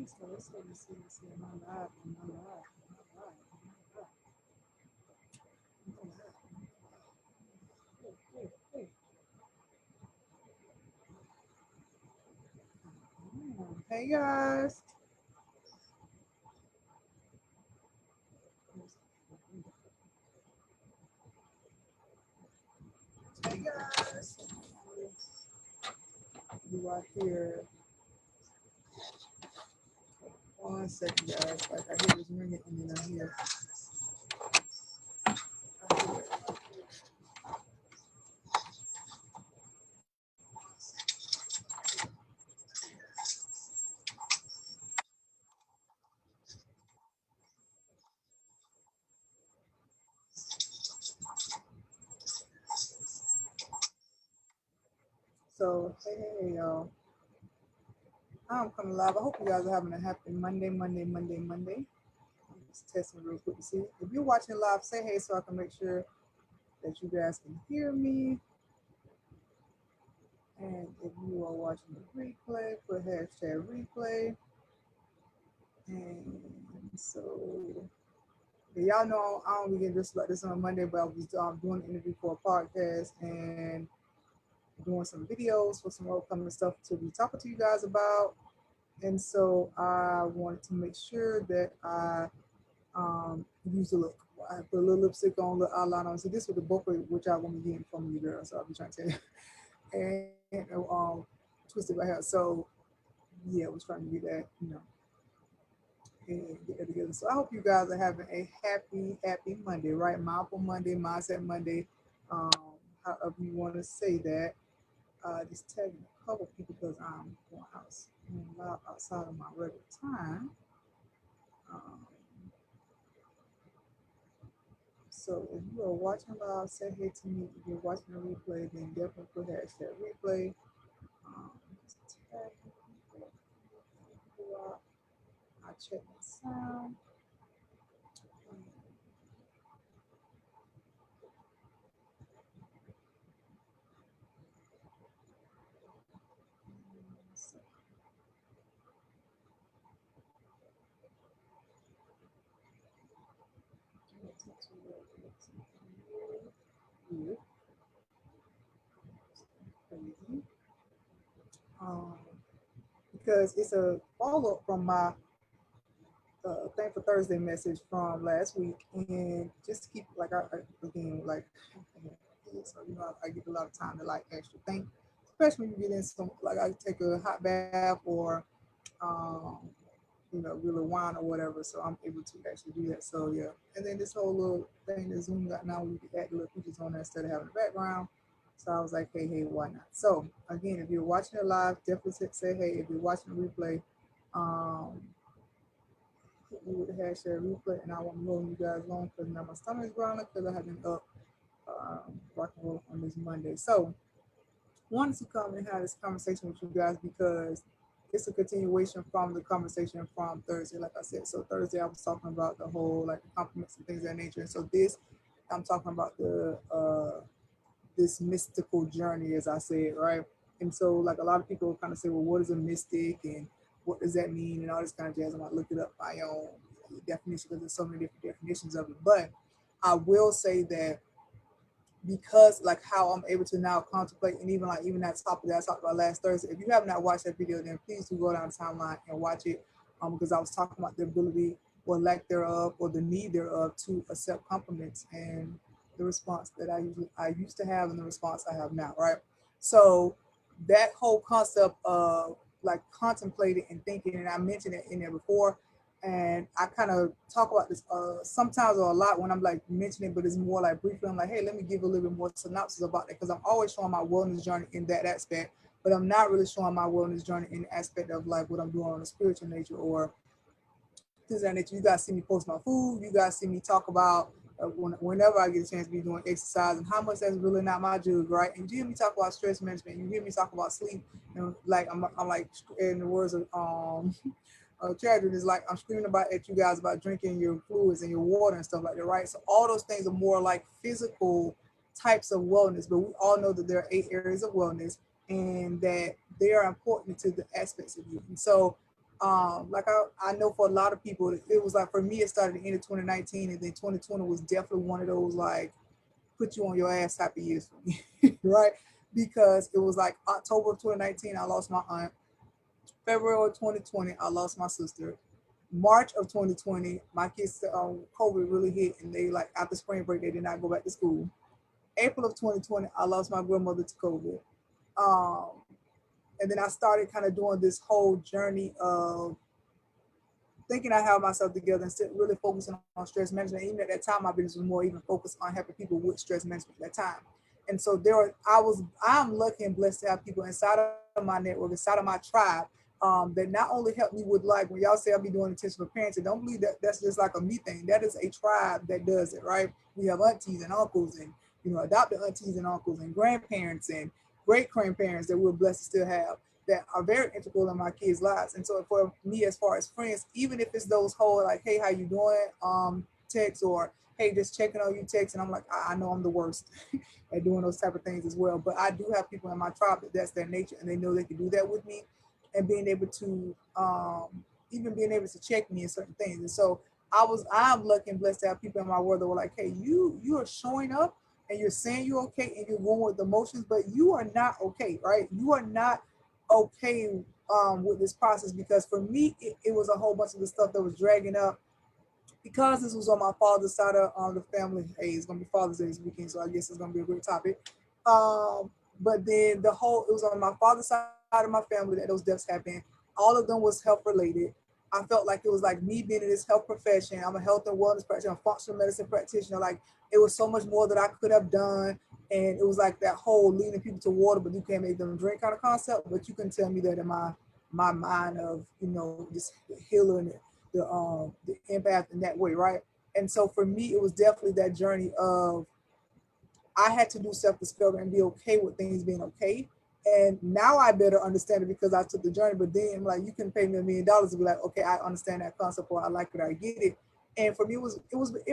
So let's see, am I live? Am I live? Am I live? Am I live? Hey, hey, hey, guys. Hey guys. You out here. 1 second, guys. Like I hear this ringing and then I hear so hey y'all. I'm coming live. I hope you guys are having a happy Monday. I'm just testing real quick to see. If you're watching live, say hey so I can make sure that you guys can hear me. And if you are watching the replay, put hashtag replay. And so y'all know I don't be getting just like this on Monday, but I was doing an interview for a podcast and doing some videos for some upcoming stuff to be talking to you guys about. And so I wanted to make sure that I use a look. I put a little lipstick on, a little eyeliner on. So this was the book which I want to get from you, girl. So I'll be trying to tell you. And twisted my hair. So yeah, I was trying to get that, and get that together. So I hope you guys are having a happy Monday, right? Mindful Monday, Mindset Monday, um, however you want to say that. Just tagging a couple people because I'm going outside of my regular time. Um, so if you are watching live, say hey to me. If you're watching a replay, then definitely put hashtag replay. Just tag people out. I check my sound. Um, because it's a follow up from my Thankful Thursday message from last week, and just to keep like again like so I get a lot of time to like actually think, especially when you get in some like I take a hot bath or um, really wine or whatever, so I'm able to actually do that. So yeah, and then this whole little thing that Zoom got now, we can add little features on there instead of having the background. So I was like, hey, why not? So again, if you're watching it live, definitely say hey. If you're watching the replay, um, hit me with the hashtag replay, and I won't be holding you guys long because now my stomach is growling because I have been up rock and roll on this Monday. So wanted to come and have this conversation with you guys because it's a continuation from the conversation from Thursday, like I said. So Thursday I was talking about the whole like compliments and things of that nature. And so this I'm talking about the this mystical journey, as I said, right? And so like a lot of people kind of say, well, what is a mystic and what does that mean and all this kind of jazz. I might look it up my own definition because there's so many different definitions of it. But I will say that because like how I'm able to now contemplate and even that topic that I talked about last Thursday. If you have not watched that video, then please do go down the timeline and watch it. Because I was talking about the ability or lack thereof or the need thereof to accept compliments and the response that I used to have and the response I have now, right? So that whole concept of like contemplating and thinking, and I mentioned it in there before, and I kind of talk about this sometimes or a lot when I'm like mentioning, but it's more like briefly. I'm like, hey, let me give a little bit more synopsis about that because I'm always showing my wellness journey in that aspect, but I'm not really showing my wellness journey in the aspect of like what I'm doing on a spiritual nature or things of that nature. You guys see me post my food. You guys see me talk about whenever I get a chance to be doing exercise and how much that's really not my jug, right? And you hear me talk about stress management. You hear me talk about sleep. And like I'm like in the words of tragedy is like I'm screaming about at you guys about drinking your fluids and your water and stuff like that, right? So all those things are more like physical types of wellness, but we all know that there are 8 areas of wellness and that they are important to the aspects of you. And so Like I know for a lot of people, it was like for me, it started at the end of 2019, and then 2020 was definitely one of those like put you on your ass type of years for me, right? Because it was like October of 2019, I lost my aunt. February of 2020, I lost my sister. March of 2020, my kids, COVID really hit, and they like after spring break, they did not go back to school. April of 2020, I lost my grandmother to COVID. Um, and then I started kind of doing this whole journey of thinking I have myself together and really focusing on stress management. Even at that time, my business was more even focused on helping people with stress management at that time. And so I'm lucky and blessed to have people inside of my network, inside of my tribe, that not only help me with like when y'all say I'll be doing intentional parenting, don't believe that that's just like a me thing. That is a tribe that does it, right? We have aunties and uncles and adopted aunties and uncles and grandparents and great grandparents that we're blessed to still have that are very integral in my kids' lives. And so for me, as far as friends, even if it's those whole like, hey, how you doing? Text or hey, just checking on you text, and I'm like, I know I'm the worst at doing those type of things as well. But I do have people in my tribe that's their nature, and they know they can do that with me, and being able to even being able to check me in certain things. And so I'm lucky and blessed to have people in my world that were like, hey, you are showing up and you're saying you're okay and you're going with the emotions, but you are not okay, right? You are not okay with this process because for me, it was a whole bunch of the stuff that was dragging up because this was on my father's side of the family. Hey, it's gonna be Father's Day this weekend, so I guess it's gonna be a great topic. Um, but then it was on my father's side of my family that those deaths happened. All of them was health related. I felt like it was like me being in this health profession. I'm a health and wellness practitioner, I'm a functional medicine practitioner. Like it was so much more that I could have done. And it was like that whole leading people to water, but you can't make them drink kind of concept. But you can tell me that in my mind of just healing the empath in that way, right? And so for me, it was definitely that journey of I had to do self-discovery and be okay with things being okay. And now I better understand it because I took the journey. But then like you can pay me $1 million to be like, okay, I understand that concept or I like it, I get it. And for me, it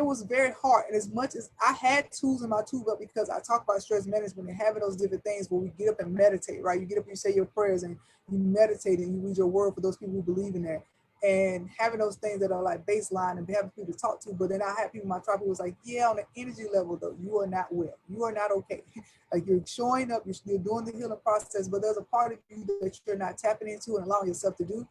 was very hard. And as much as I had tools in my tool belt because I talk about stress management and having those different things where we get up and meditate, right? You get up, you say your prayers and you meditate and you read your word for those people who believe in that and having those things that are like baseline and having people to talk to. But then I had people in my tribe who was like, yeah, on the energy level though, you are not well. You are not okay. Like you're showing up, you're doing the healing process, but there's a part of you that you're not tapping into and allowing yourself to do.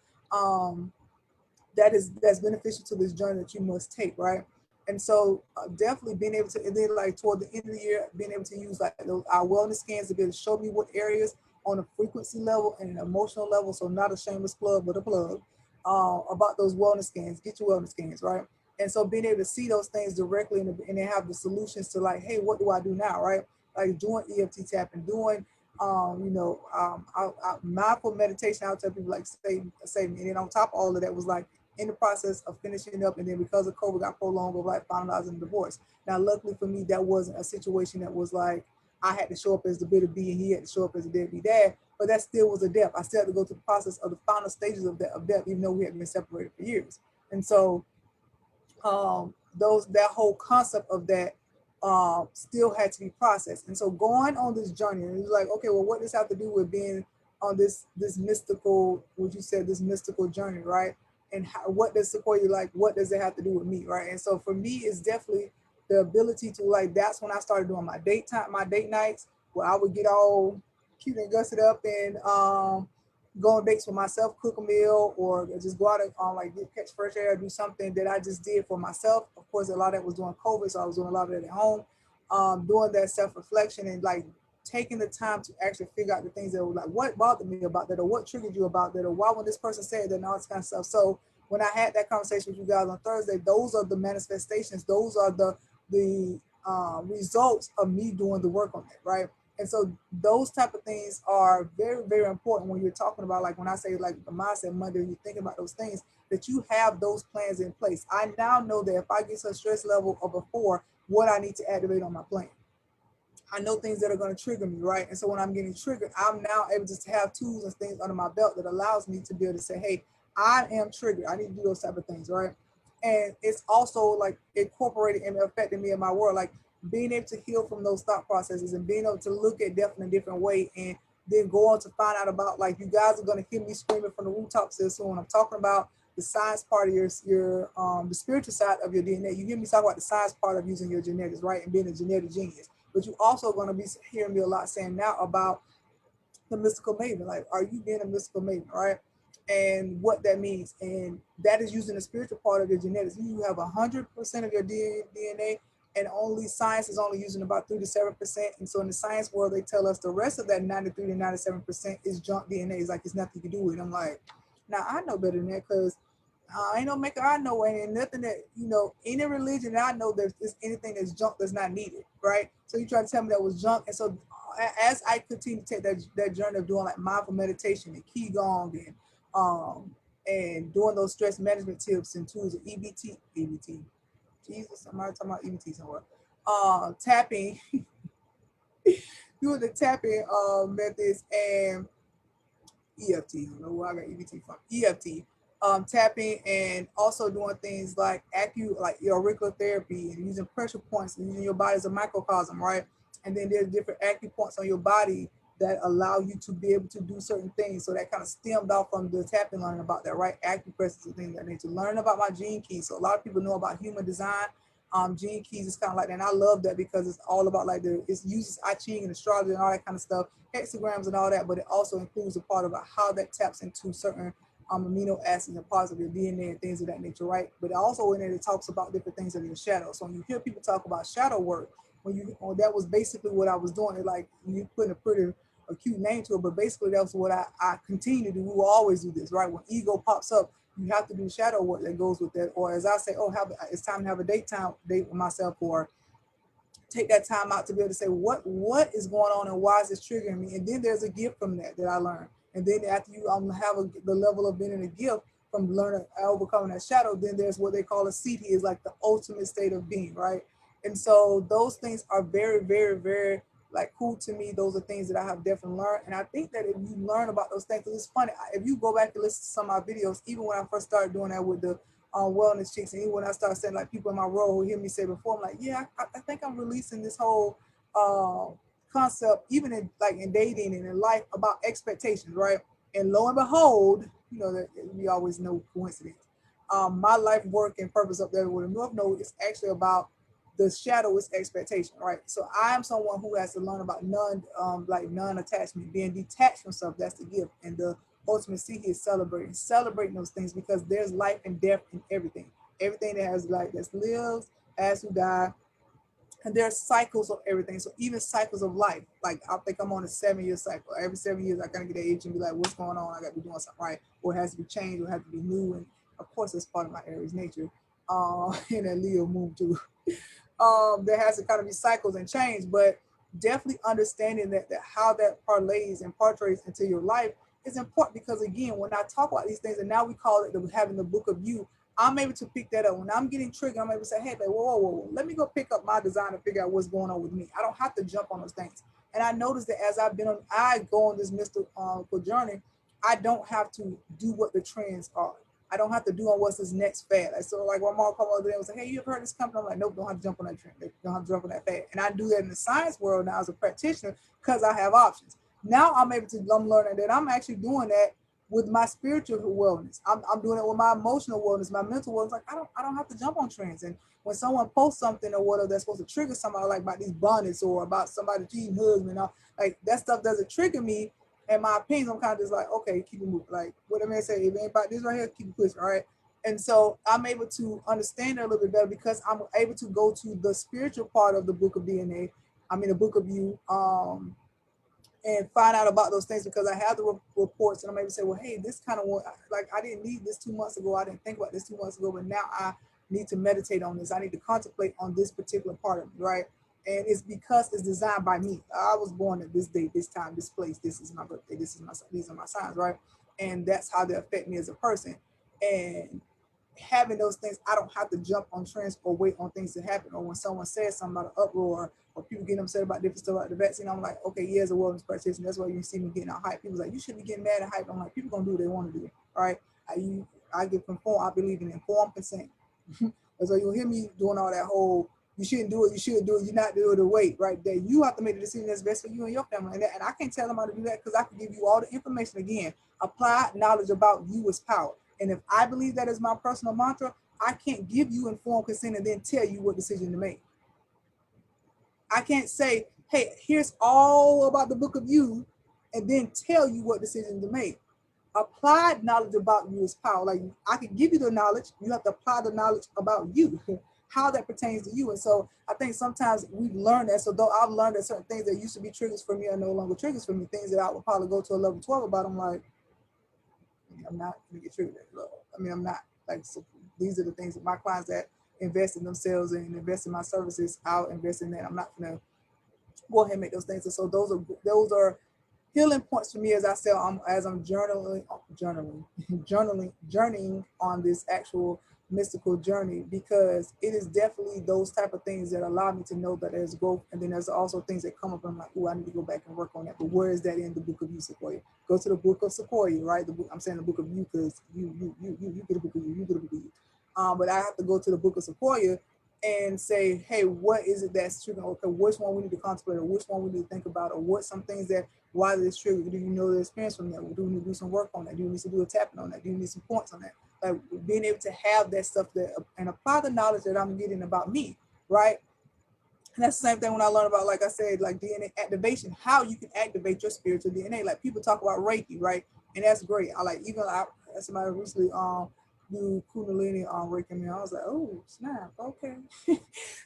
That's beneficial to this journey that you must take, right? And so definitely being able to, and then like toward the end of the year, being able to use like our wellness scans to be able to show me what areas on a frequency level and an emotional level. So not a shameless plug, but a plug about those wellness scans. Get your wellness scans, right? And so being able to see those things directly and then have the solutions to like, hey, what do I do now, right? Like doing EFT tapping, doing mindful meditation. I'll tell people like save me. And then on top of all of that was like in the process of finishing up, and then because of COVID got prolonged of like finalizing the divorce. Now, luckily for me, that wasn't a situation that was like I had to show up as the bitter B and he had to show up as a deadbeat dad, but that still was a death. I still had to go through the process of the final stages of death, even though we had been separated for years. And so that whole concept of that still had to be processed. And so going on this journey, and it was like, okay, well, what does this have to do with being on this mystical, what you said, this mystical journey, right? And what does Sequoia like? What does it have to do with me, right? And so for me, it's definitely the ability to like. That's when I started doing my date nights, where I would get all cute and gusset up and go on dates with myself, cook a meal, or just go out and like catch fresh air, do something that I just did for myself. Of course, a lot of that was during COVID, so I was doing a lot of it at home, doing that self-reflection and like taking the time to actually figure out the things that were like, what bothered me about that, or what triggered you about that, or why when this person said that, and all this kind of stuff. So when I had that conversation with you guys on Thursday, those are the manifestations, those are the results of me doing the work on it, right? And so those type of things are very, very important when you're talking about, like when I say like the mindset Monday, you're thinking about those things, that you have those plans in place. I now know that if I get to a stress level of a 4, what I need to activate on my plan. I know things that are going to trigger me, right? And so when I'm getting triggered, I'm now able to have tools and things under my belt that allows me to be able to say, hey, I am triggered. I need to do those type of things, right? And it's also like incorporated and affecting me in my world, like being able to heal from those thought processes and being able to look at death in a different way and then go on to find out about, like, you guys are going to hear me screaming from the rooftops here soon. I'm talking about the science part of your the spiritual side of your DNA. You hear me talk about the science part of using your genetics, right, and being a genetic genius. But you also going to be hearing me a lot saying now about the mystical maven. Like, are you being a mystical maven, right? And what that means, and that is using the spiritual part of your genetics. You have 100% of your DNA, and only science is only using about 3 to 7%. And so in the science world, they tell us the rest of that 93 to 97% is junk DNA. It's like it's nothing to do with it. I'm like, now I know better than that, because ain't no maker I know, and nothing that, any religion that I know there's anything that's junk that's not needed, right? So you try to tell me that was junk. And so as I continue to take that journey of doing like mindful meditation and qigong and doing those stress management tips and tools of EBT, Jesus, somebody talking about EBT somewhere, tapping, doing the tapping methods and EFT. I don't know where I got EBT from. EFT, tapping, and also doing things like your auricular therapy and using pressure points and using your body as a microcosm, right? And then there's different acupoints on your body that allow you to be able to do certain things. So that kind of stemmed off from the tapping, learning about that, right? Acupressure and things that I need to learn about my gene keys. So a lot of people know about human design. Gene keys is kind of like that. And I love that because it's all about like it uses I Ching and astrology and all that kind of stuff, hexagrams and all that, but it also includes a part about how that taps into certain amino acids and parts of your DNA and things of that nature, right? But also in it talks about different things of your shadow. So when you hear people talk about shadow work, that was basically what I was doing. It like you putting a pretty acute name to it, but basically that's what I continue to do. We will always do this, right? When ego pops up, you have to do shadow work that goes with that. Or as I say, it's time to have a date with myself, or take that time out to be able to say what is going on and why is this triggering me. And then there's a gift from that I learned. And then after you have the level of being in a gift from learning overcoming that shadow, then there's what they call a siddhi, is like the ultimate state of being, right? And so those things are very, very, very like cool to me. Those are things that I have definitely learned. And I think that if you learn about those things, it's funny, if you go back and listen to some of my videos, even when I first started doing that with the wellness chicks, and even when I started saying, like, people in my role who hear me say before, I'm like, yeah, I think I'm releasing this whole concept, even in dating and in life, about expectations, right? And lo and behold, that we always know coincidence. My life, work, and purpose up there with the North Node is actually about the shadow is expectation, right? So I am someone who has to learn about non-attachment, being detached from stuff. That's the gift, and the ultimate siddhi is celebrating those things, because there's life and death in everything. Everything that has life that lives, as who die, and there are cycles of everything. So even cycles of life, like I think I'm on a 7-year cycle. Every 7 years, I gotta get that itch and be like, what's going on? I gotta be doing something right, or it has to be changed, or it has to be new. And of course, that's part of my Aries nature, and that Leo move too. There has to kind of be cycles and change, but definitely understanding that how that parlays and portrays into your life is important, because again, when I talk about these things, and now we call it having the book of you, I'm able to pick that up. When I'm getting triggered, I'm able to say, hey, babe, whoa, let me go pick up my design and figure out what's going on with me. I don't have to jump on those things. And I noticed that as I go on this mystical journey, I don't have to do what the trends are. I don't have to do on what's this next fad. So like my mom called the other day and was like, hey, you ever heard this company? I'm like, nope, don't have to jump on that trend. Don't have to jump on that fad. And I do that in the science world now as a practitioner, because I have options. Now I'm learning that I'm actually doing that with my spiritual wellness. I'm doing it with my emotional wellness, my mental wellness. Like I don't have to jump on trends. And when someone posts something or whatever that's supposed to trigger somebody, like about these bonnets or about somebody cheating husband, like that stuff doesn't trigger me. In my opinion, I'm kind of just like, okay, keep it moving. Like what I may say, if it ain't about this right here, keep it pushing, all right? And so I'm able to understand it a little bit better, because I'm able to go to the spiritual part of the book of DNA. I mean, the book of you, and find out about those things, because I have the reports, and I'm able to say, well, hey, this kind of one, like I didn't need this 2 months ago. I didn't think about this 2 months ago, but now I need to meditate on this. I need to contemplate on this particular part of it, right? And it's because it's designed by me. I was born at this date, this time, this place. This is my birthday. These are my signs, right? And that's how they affect me as a person. And having those things, I don't have to jump on trends or wait on things to happen. Or when someone says something about an uproar, or people getting upset about different stuff like the vaccine, I'm like, okay, yeah, as a wellness practitioner, that's why you see me getting out hype. People like, you shouldn't be getting mad at hype. I'm like, people gonna do what they want to do, all right? I get conform. I believe in informed consent. And so you'll hear me doing all that whole you shouldn't do it, you should do it, you're not doing the wait, right there. You have to make the decision that's best for you and your family. And I can't tell them how to do that because I can give you all the information again. Applied knowledge about you is power. And if I believe that is my personal mantra, I can't give you informed consent and then tell you what decision to make. I can't say, hey, here's all about the book of you, and then tell you what decision to make. Applied knowledge about you is power. Like I can give you the knowledge, you have to apply the knowledge about you, how that pertains to you. And so I think sometimes we've learned that. So though I've learned that certain things that used to be triggers for me are no longer triggers for me, things that I would probably go to a level 12 about, I'm like, I'm not gonna get triggered at low. I mean, I'm not like, so these are the things that my clients that invest in themselves and invest in my services, I'll invest in that. I'm not gonna go ahead and make those things. And so those are healing points for me as I say, as I'm journeying on this actual mystical journey, because it is definitely those type of things that allow me to know that there's growth. And then there's also things that come up and I'm like, oh, I need to go back and work on that. But where is that in the book of you, Sequoia? Go to the book of Sequoia, right? I'm saying the book of you because you get a book of you get a book of you. But I have to go to the book of Sequoia and say, hey, what is it that's triggering? Okay, which one we need to contemplate, or which one we need to think about, or what some things that why this trigger? Do you know the experience from that? Do we need to do some work on that? Do you need to do a tapping on that? Do you need some points on that? Like being able to have that stuff that and apply the knowledge that I'm getting about me, right? And that's the same thing when I learned about, like I said, like DNA activation, how you can activate your spiritual DNA. Like people talk about Reiki, right? And that's great. I somebody recently do Kundalini on Reiki, and I was like, oh snap, okay.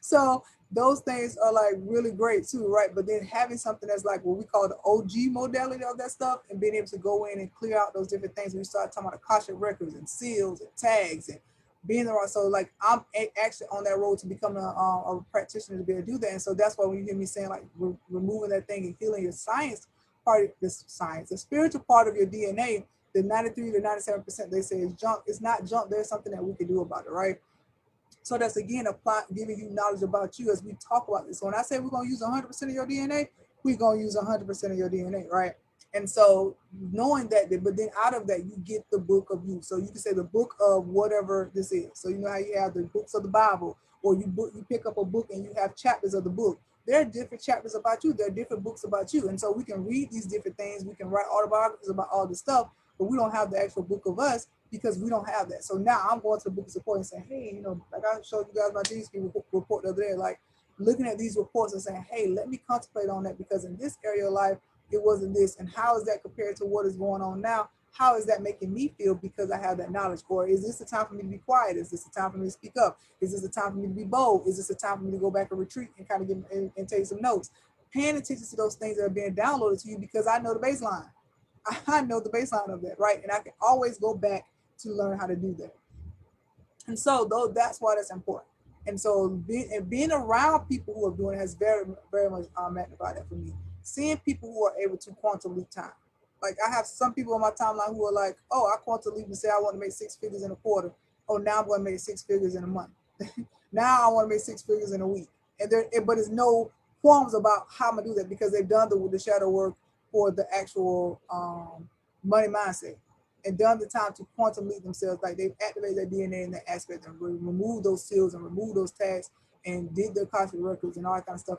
So those things are like really great too, right? But then having something that's like what we call the OG modality of that stuff, and being able to go in and clear out those different things. We start talking about Akashic records and seals and tags and being around. So like I'm actually on that road to becoming a practitioner to be able to do that. And so that's why when you hear me saying like removing that thing and healing your science part of this science, the spiritual part of your DNA, the 93 to 97% they say is junk. It's not junk. There's something that we can do about it, right? So that's again giving you knowledge about you as we talk about this. So when I say we're gonna use 100% of your DNA, we're gonna use 100% of your DNA, right? And so knowing that, but then out of that, you get the book of you. So you can say the book of whatever this is. So you know how you have the books of the Bible, or you pick up a book and you have chapters of the book. There are different chapters about you. There are different books about you. And so we can read these different things. We can write autobiographies about all this stuff, but we don't have the actual book of us because we don't have that. So now I'm going to the book of support and saying, hey, like I showed you guys my GSP report the other day, like looking at these reports and saying, hey, let me contemplate on that, because in this area of life, it wasn't this. And how is that compared to what is going on now? How is that making me feel because I have that knowledge? Or is this the time for me to be quiet? Is this the time for me to speak up? Is this the time for me to be bold? Is this the time for me to go back and retreat and kind of get and take some notes? Paying attention to those things that are being downloaded to you, because I know the baseline. I know the baseline of that, right? And I can always go back to learn how to do that. And so though that's why that's important. And so being around people who are doing it has very, very much magnified that for me. Seeing people who are able to quantum leap time. Like I have some people on my timeline who are like, oh, I quantum leap and say I want to make 6 figures in a quarter. Oh, now I'm going to make 6 figures in a month. Now I want to make 6 figures in a week. And but there's no qualms about how I'm gonna do that because they've done the shadow work for the actual money mindset and done the time to quantum leap themselves. Like they've activated their DNA in that aspect and removed those seals and removed those tags and did their Akashic records and all that kind of stuff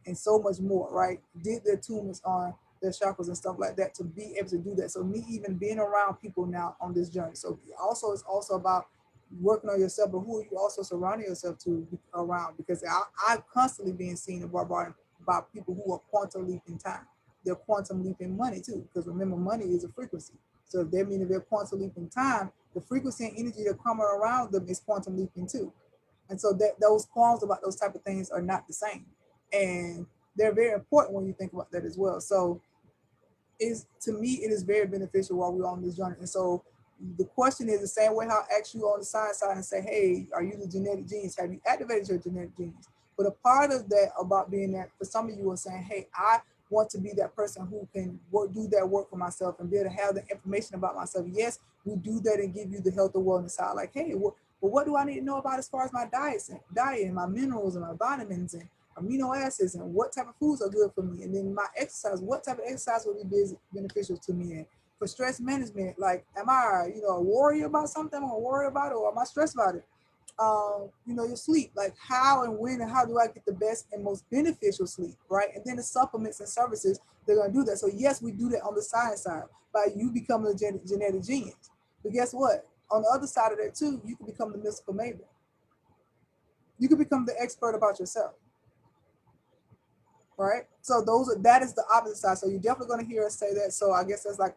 and so much more, right? Did their attunements on their chakras and stuff like that to be able to do that. So me even being around people now on this journey. So also it's also about working on yourself, but who are you also surrounding yourself to around? Because I'm constantly being seen about people who are quantum leaping time. They're quantum leaping money too, because remember, money is a frequency. So if they mean if they're quantum leaping time, the frequency and energy that come around them is quantum leaping too. And so that those qualms about those type of things are not the same. And they're very important when you think about that as well. So to me, it is very beneficial while we're on this journey. And so the question is the same way how I ask you on the science side and say, hey, are you the genetic genius? Have you activated your genetic genius? But a part of that about being that, for some of you are saying, hey, I want to be that person who can do that work for myself and be able to have the information about myself. Yes, we do that and give you the health and wellness side. Like, hey, what do I need to know about as far as my diet and my minerals and my vitamins and amino acids and what type of foods are good for me, and then my exercise, what type of exercise will be beneficial to me. And for stress management, like, am I a warrior about something I'm a worry about, or am I stressed about it? your sleep, like how and when and how do I get the best and most beneficial sleep, right? And then the supplements and services, they're going to do that. So yes, we do that on the science side by you becoming a genetic genius. But guess what? On the other side of that too, you can become the mystical maven. You can become the expert about yourself, right? So that is the opposite side. So you're definitely going to hear us say that. So I guess that's like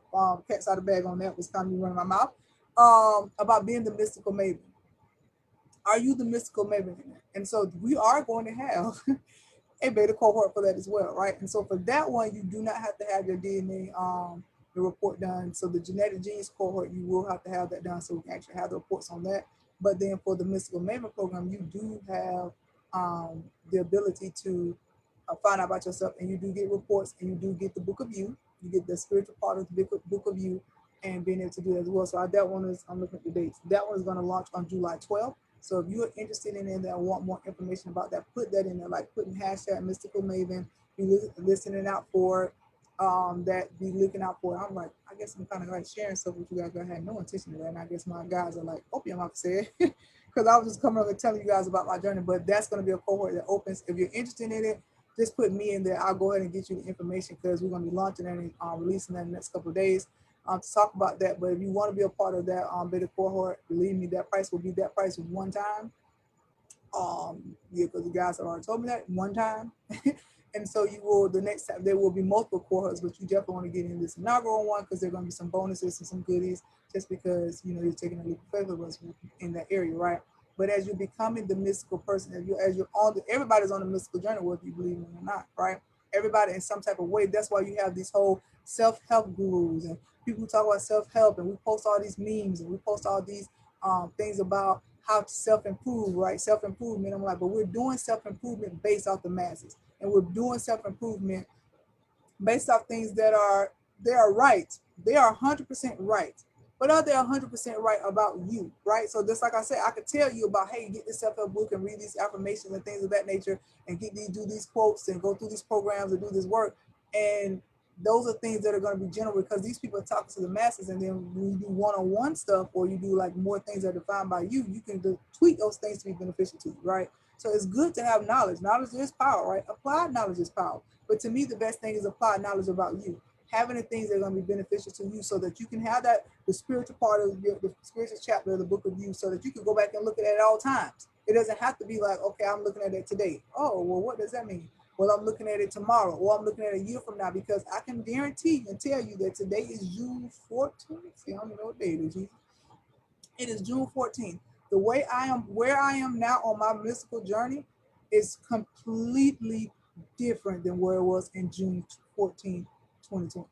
cat's out of bag on that was kind of me running my mouth about being the mystical maven. Are you the mystical maven? And so we are going to have a beta cohort for that as well, right? And so for that one, you do not have to have your DNA the report done. So the genetic genius cohort, you will have to have that done so we can actually have the reports on that. But then for the mystical maven program, you do have the ability to find out about yourself, and you do get reports, and you do get the book of you. You get the spiritual part of the book of you, and being able to do that as well. So that one is, I'm looking at the dates. That one is going to launch on July 12th. So if you're interested in it and want more information about that, put that in there, like putting hashtag mystical maven, be listening out for that, be looking out for. I'm like, I guess I'm kind of like sharing stuff with you guys, but I had no intention of that. And I guess my guys are like, opium officer, because I was just coming up and telling you guys about my journey. But that's going to be a cohort that opens. If you're interested in it, just put me in there. I'll go ahead and get you the information because we're going to be launching that and releasing that in the next couple of days to talk about that. But if you want to be a part of that beta cohort, believe me, that price will be that price one time. Yeah, because the guys have already told me that one time. And so you will, the next time, there will be multiple cohorts, but you definitely want to get in this inaugural one because there are going to be some bonuses and some goodies just because, you're taking a leap of faith with us in that area, right? But as you're becoming the mystical person, as you're on everybody's on the mystical journey, whether you believe in it or not, right? Everybody in some type of way. That's why you have these whole self-help gurus and people who talk about self-help, and we post all these memes and we post all these things about how to self-improve, right? Self-improvement. I'm like, but we're doing self-improvement based off the masses. And we're doing self-improvement based off things that they are right. They are 100% right. But are they 100% right about you, right? So just like I said, I could tell you about, hey, get this self-help book and read these affirmations and things of that nature and do these quotes and go through these programs and do this work. And those are things that are going to be general because these people are talking to the masses. And then when you do one-on-one stuff or you do like more things that are defined by you, you can tweak those things to be beneficial to you, right? So it's good to have knowledge. Knowledge is power, right? Applied knowledge is power. But to me, the best thing is applied knowledge about you. Having the things that are going to be beneficial to you so that you can have the spiritual part of the spiritual chapter of the book of you so that you can go back and look at it at all times. It doesn't have to be like, okay, I'm looking at it today. Oh, well, what does that mean? Well, I'm looking at it tomorrow, or I'm looking at it a year from now, because I can guarantee and tell you that today is June 14th. See, I don't even know what day it is. It is June 14th. The way I am, where I am now on my mystical journey is completely different than where it was in June 14th, 2020.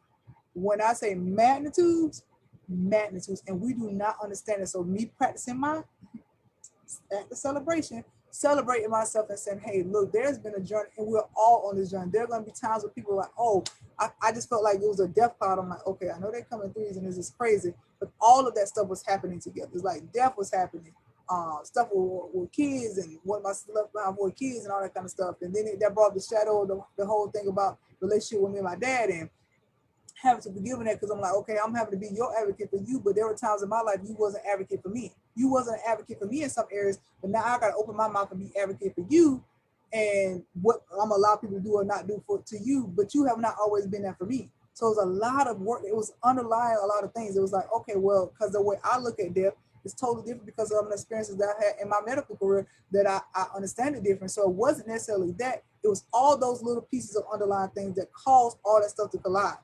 When I say magnitudes, and we do not understand it. So me practicing my at the celebration, celebrating myself and saying, hey, look, there's been a journey and we're all on this journey. There are going to be times where people are like, oh, I just felt like it was a death cloud. I'm like, okay, I know they're coming threes and this is crazy, but all of that stuff was happening together. It's like death was happening. Stuff with kids and what my left behind for kids and all that kind of stuff. And then that brought the shadow of the whole thing about relationship with me and my dad and having to forgive that because I'm like, okay, I'm having to be your advocate for you, but there were times in my life you wasn't an advocate for me. You wasn't an advocate for me in some areas, but now I gotta open my mouth and be advocate for you and what I'm gonna allow people to do or not do for to you, but you have not always been that for me. So it was a lot of work. It was underlying a lot of things. It was like, okay, well, because the way I look at death is totally different because of the experiences that I had in my medical career that I understand it different. So it wasn't necessarily that. It was all those little pieces of underlying things that caused all that stuff to collide.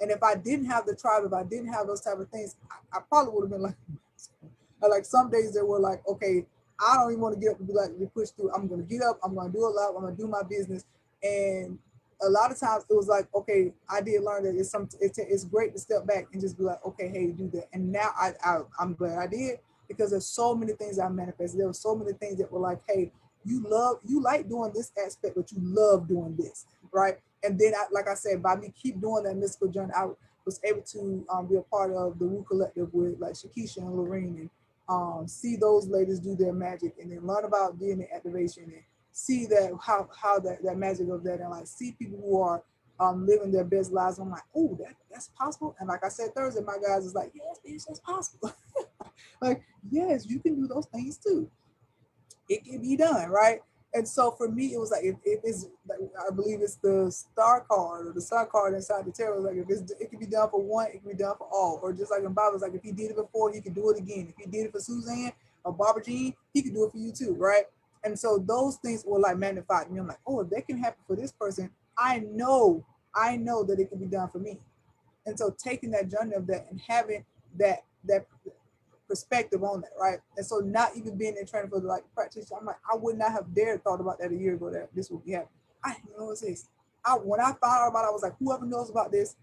And if I didn't have the tribe, if I didn't have those type of things, I probably would have been like some days that were like, okay, I don't even want to get up and be like, be pushed through. I'm going to get up. I'm going to do a lot. I'm going to do my business. And a lot of times it was like, okay, I did learn that it's great to step back and just be like, okay, hey, do that. And now I'm glad I did because there's so many things I manifested. There were so many things that were like, hey, you like doing this aspect, but you love doing this, right? And then, like I said, by me keep doing that mystical journey, I was able to be a part of the Wu Collective with like Shakisha and Lorene and see those ladies do their magic and then learn about DNA activation and see that how that magic of that and like see people who are living their best lives. I'm like, oh, that's possible. And like I said Thursday, my guys is like, yes, bitch, that's possible. Like, yes, you can do those things too. it can be done, right? And so for me, it was like if it's like, I believe it's the star card or the star card inside the tarot. Like if it's, it can be done for one, it can be done for all. Or just like in Bible, it's like if he did it before, he can do it again. If he did it for Suzanne or Barbara Jean, he can do it for you too, right? And so those things were like magnified to me. I'm like, oh, if that can happen for this person, I know that it can be done for me. And so taking that journey of that and having that perspective on that, right? And so not even being in training for the like practitioner, I'm like, I would not have dared thought about that a year ago that this would be happening. I didn't know what's this. When I found out about it, I was like, whoever knows about this,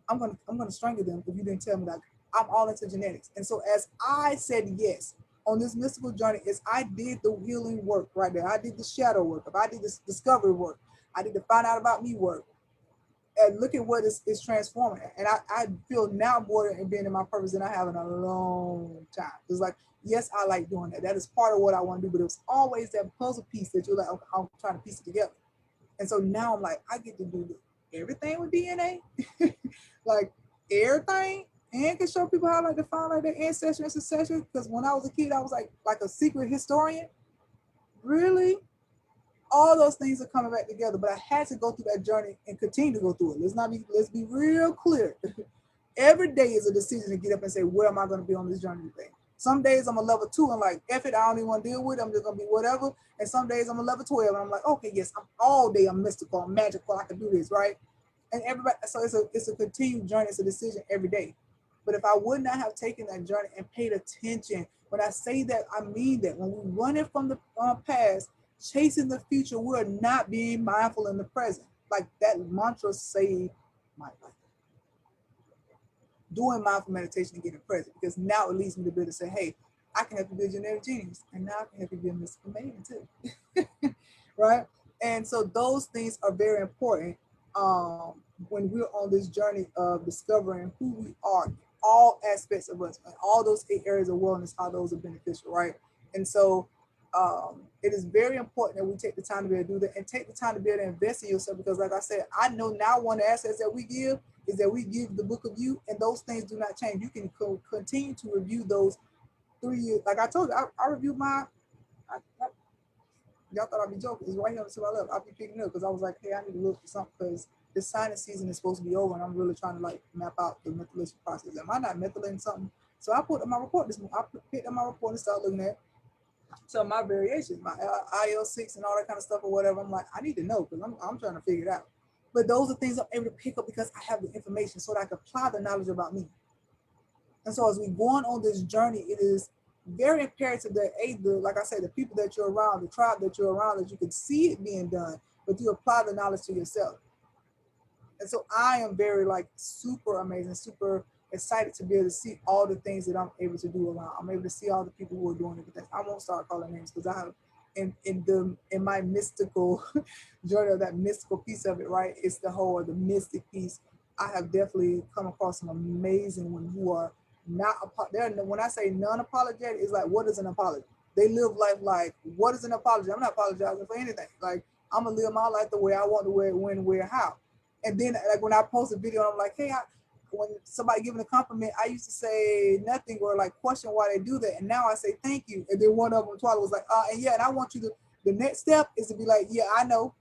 I'm gonna strangle them if you didn't tell me that. I'm all into genetics. And so as I said yes on this mystical journey, is I did the healing work right there. I did the shadow work. If I did this discovery work, I did the find out about me work and look at what is transforming. And I feel now more in being in my purpose than I have in a long time. It's like, yes, I like doing that. That is part of what I want to do, but it was always that puzzle piece that you're like, okay, I'm trying to piece it together. And so now I'm like, I get to do everything with DNA, like everything, and can show people how like to find like their ancestry and succession. Because when I was a kid, I was like a secret historian. Really? All those things are coming back together, but I had to go through that journey and continue to go through it. Let's be real clear. Every day is a decision to get up and say, where am I going to be on this journey today? Some days I'm a level 2 and like, F it, I don't even want to deal with it. I'm just going to be whatever. And some days I'm a level 12 and I'm like, okay, yes, I'm all day. I'm mystical, I'm magical. I can do this, right? And everybody, so it's a continued journey. It's a decision every day. But if I would not have taken that journey and paid attention, when I say that, I mean that. When we run it from the past, chasing the future, we're not being mindful in the present. Like that mantra saved my life. Doing mindful meditation and getting present, because now it leads me to be able to say, hey, I can help you build your genetic genius, and now I can help you be a mystical maiden too. Right? And so those things are very important when we're on this journey of discovering who we are, all aspects of us, and all those 8 areas of wellness, how those are beneficial, right? And so it is very important that we take the time to be able to do that and take the time to be able to invest in yourself, because like I said, I know now one of the assets that we give is that we give the book of you, and those things do not change. You can continue to review those 3 years. Like I told you, I reviewed my, y'all thought I'd be joking. It's right here to my left. I'll be picking it up because I was like, hey, I need to look for something because this sinus season is supposed to be over and I'm really trying to like map out the methylation process. Am I not methylating something? So I put in my report this morning. I picked up my report and started looking at some of my variations, my IL-6 and all that kind of stuff or whatever. I'm like, I need to know because I'm trying to figure it out. But those are things I'm able to pick up because I have the information so that I can apply the knowledge about me. And so as we go on this journey, it is very imperative that like I said, the people that you're around, the tribe that you're around, that you can see it being done, but you apply the knowledge to yourself. And so I am very like super amazing, super excited to be able to see all the things that I'm able to do around. I'm able to see all the people who are doing everything. I won't start calling names because I have in my mystical journey of that mystical piece of it, right? It's the mystic piece. I have definitely come across some amazing ones who are not when I say non-apologetic, it's like, what is an apology? They live life like, what is an apology? I'm not apologizing for anything. Like, I'm gonna live my life the way I want to, wear, when, where, how. And then like when I post a video, I'm like, hey, when somebody giving a compliment, I used to say nothing or like question why they do that. And now I say thank you. And then one of them, Twila, was like, and yeah, and I want you to, the next step is to be like, yeah, I know.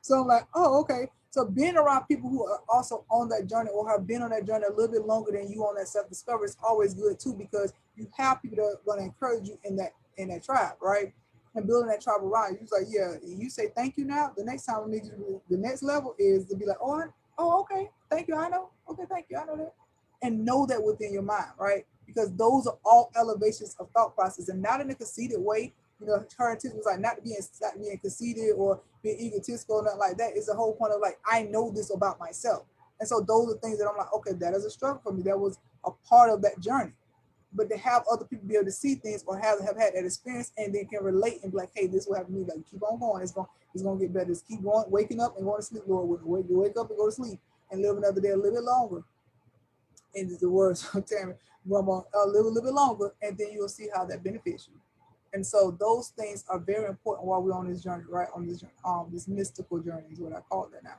So I'm like, oh, okay. So being around people who are also on that journey or have been on that journey a little bit longer than you on that self-discovery is always good too, because you have people that are going to encourage you in that tribe, right? And building that tribe around you. He's like, yeah, you say thank you now. The next time we need you to, the next level is to be like, oh, okay, thank you, I know. Okay, thank you, I know that. And know that within your mind, right? Because those are all elevations of thought process, and not in a conceited way. You know, her intention was like not being conceited or being egotistical or nothing like that. It's the whole point of like, I know this about myself. And so those are things that I'm like, okay, that is a struggle for me. That was a part of that journey. But to have other people be able to see things or have had that experience and then can relate and be like, hey, this will happen to me. Like, keep on going. It's gonna get better. Just keep going, waking up and going to sleep, Lord. Wake up and go to sleep and live another day a little bit longer. And the words of Tammy, Grandma, live a little bit longer, and then you'll see how that benefits you. And so those things are very important while we're on this journey, right? On this journey, this mystical journey is what I call that now,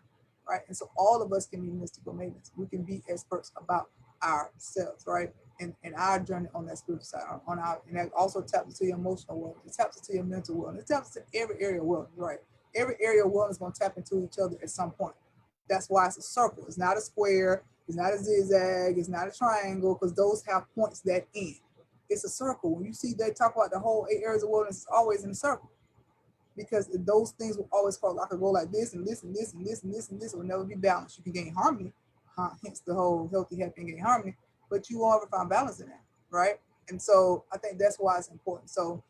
right? And so all of us can be mystical maidens. We can be experts about ourselves, right? And our journey on that spiritual side, on our, and that also taps into your emotional wellness, it taps into your mental wellness, it taps into every area of wellness, right? Every area of wellness is going to tap into each other at some point. That's why it's a circle. It's not a square. It's not a zigzag. It's not a triangle because those have points that end. It's a circle. When you see they talk about the whole 8 areas of wellness, it's always in a circle because those things will always cause. I could go like this and this and this and this and this and this. It will never be balanced. You can gain harmony, hence the whole healthy, happy, and gain harmony. But you won't ever find balance in that, right? And so I think that's why it's important. So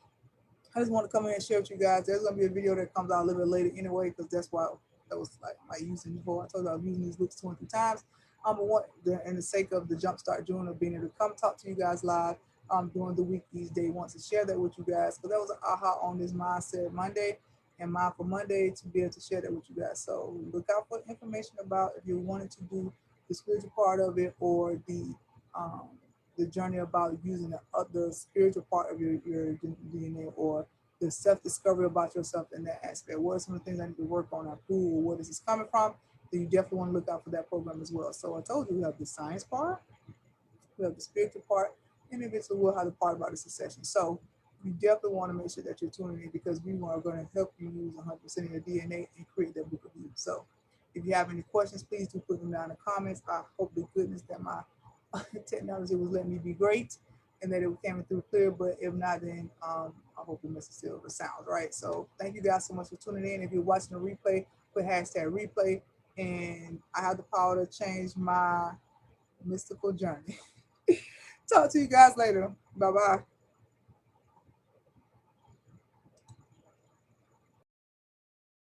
I just want to come in and share with you guys. There's gonna be a video that comes out a little bit later anyway, because that's why that was like my using before. I told you I was using these books 23 times. But what in the sake of the Jumpstart June of being able to come talk to you guys live during the week these days, wants to share that with you guys. Because that was an aha on this mindset Monday and mindful Monday to be able to share that with you guys. So look out for information about if you wanted to do the spiritual part of it or um, the journey about using the spiritual part of your DNA or the self-discovery about yourself in that aspect. What are some of the things I need to work on or prove? Where is this coming from? Then you definitely want to look out for that program as well. So I told you we have the science part, we have the spiritual part, and eventually we'll have the part about the succession. So you definitely want to make sure that you're tuning in because we are going to help you use 100% of your DNA and create that book of you. So if you have any questions, please do put them down in the comments. I hope to goodness that my technology was letting me be great and that it came through clear. But if not, then I hope the message still the sound, right? So thank you guys so much for tuning in. If you're watching the replay, put hashtag replay. And I have the power to change my mystical journey. Talk to you guys later. Bye bye.